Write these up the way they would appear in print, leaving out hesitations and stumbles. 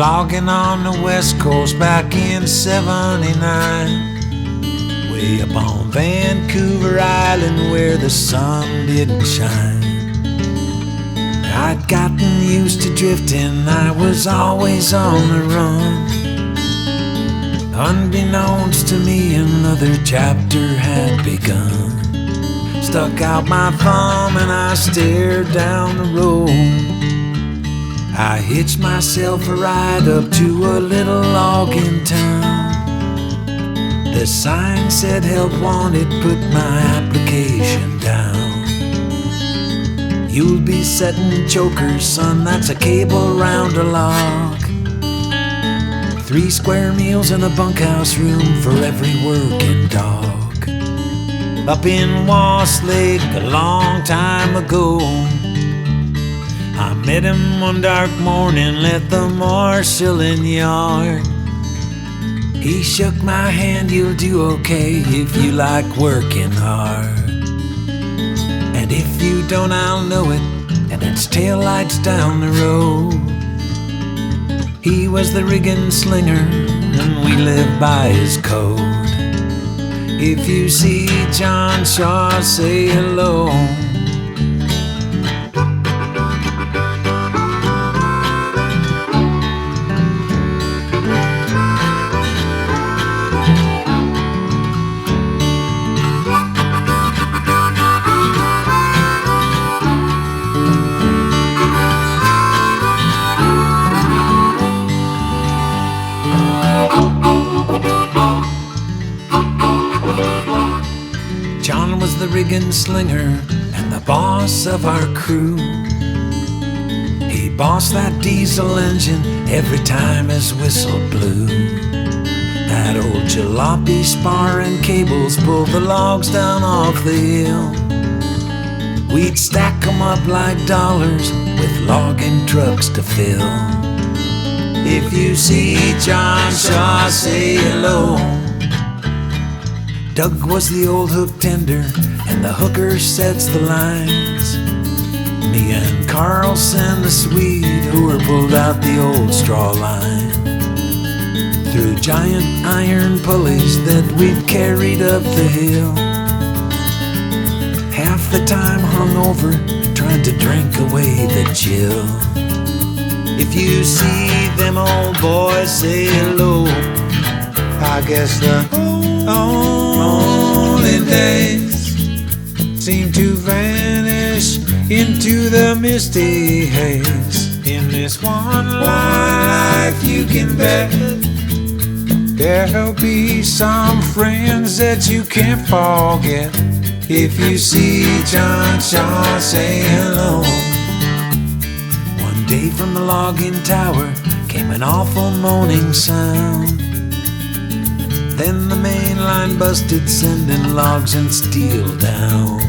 logging on the west coast back in '79, way up on Vancouver Island where the sun didn't shine. I'd gotten used to drifting, I was always on the run. Unbeknownst to me, another chapter had begun. Stuck out my thumb and I stared down the road. I hitched myself a ride up to a little logging town. The sign said help wanted, put my application down. You'll be setting chokers, son, that's a cable round a log. 3 square meals in a bunkhouse room for every working dog. Up in Woss Lake a long time ago, I met him one dark morning at the marshalling yard. He shook my hand, you'll do okay if you like working hard. And if you don't, I'll know it, and it's taillights down the road. He was the riggin slinger, and we lived by his code. If you see John Shaw, say hello. John was the riggin slinger and the boss of our crew. He bossed that diesel engine every time his whistle blew. That old jalopy spar and cables pulled the logs down off the hill. We'd stack 'em up like dollars with logging trucks to fill. If you see John Shaw, say hello. Doug was the old hook tender, and the hooker sets the lines. Me and Carlson, the Swede, who pulled out the old straw line. Through giant iron pulleys that we'd carried up the hill. Half the time hung over, trying to drink away the chill. If you see them old boys, say hello. I guess the lonely days seem to vanish into the misty haze. In this one life you can bet there'll be some friends that you can't forget. If you see John Shaw, say hello. One day from the logging tower came an awful moaning sound. Then the main line busted, sending logs and steel down.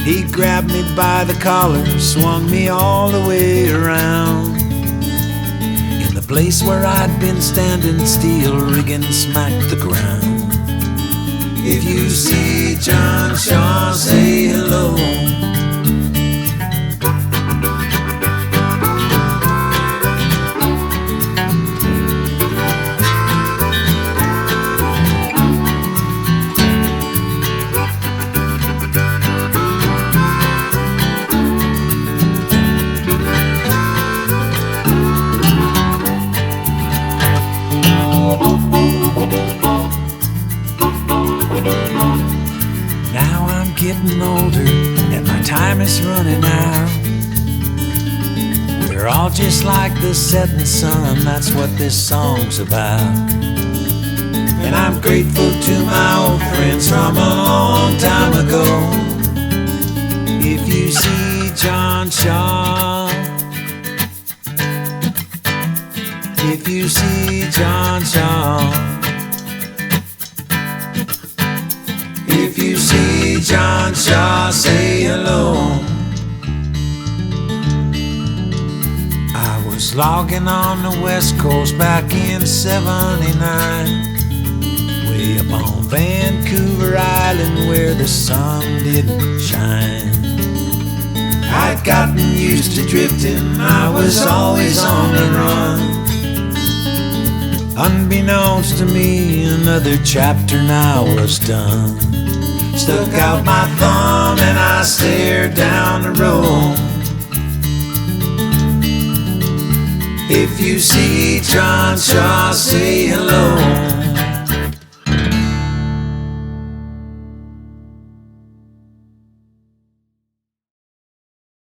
He grabbed me by the collar, swung me all the way around. In the place where I'd been standing, steel riggin smacked the ground. If you see John Shaw, say hello. Now I'm getting older and my time is running out. We're all just like the setting sun, that's what this song's about. And I'm grateful to my old friends from a long time ago. If you see John Shaw, if you see John Shaw, if you see John Shaw, say hello. I was logging on the west coast back in '79, way up on Vancouver Island where the sun didn't shine. I'd gotten used to drifting, I was always on the run. Unbeknownst to me, another chapter now was done. Stuck out my thumb and I stared down the road. If you see John Shaw, say hello.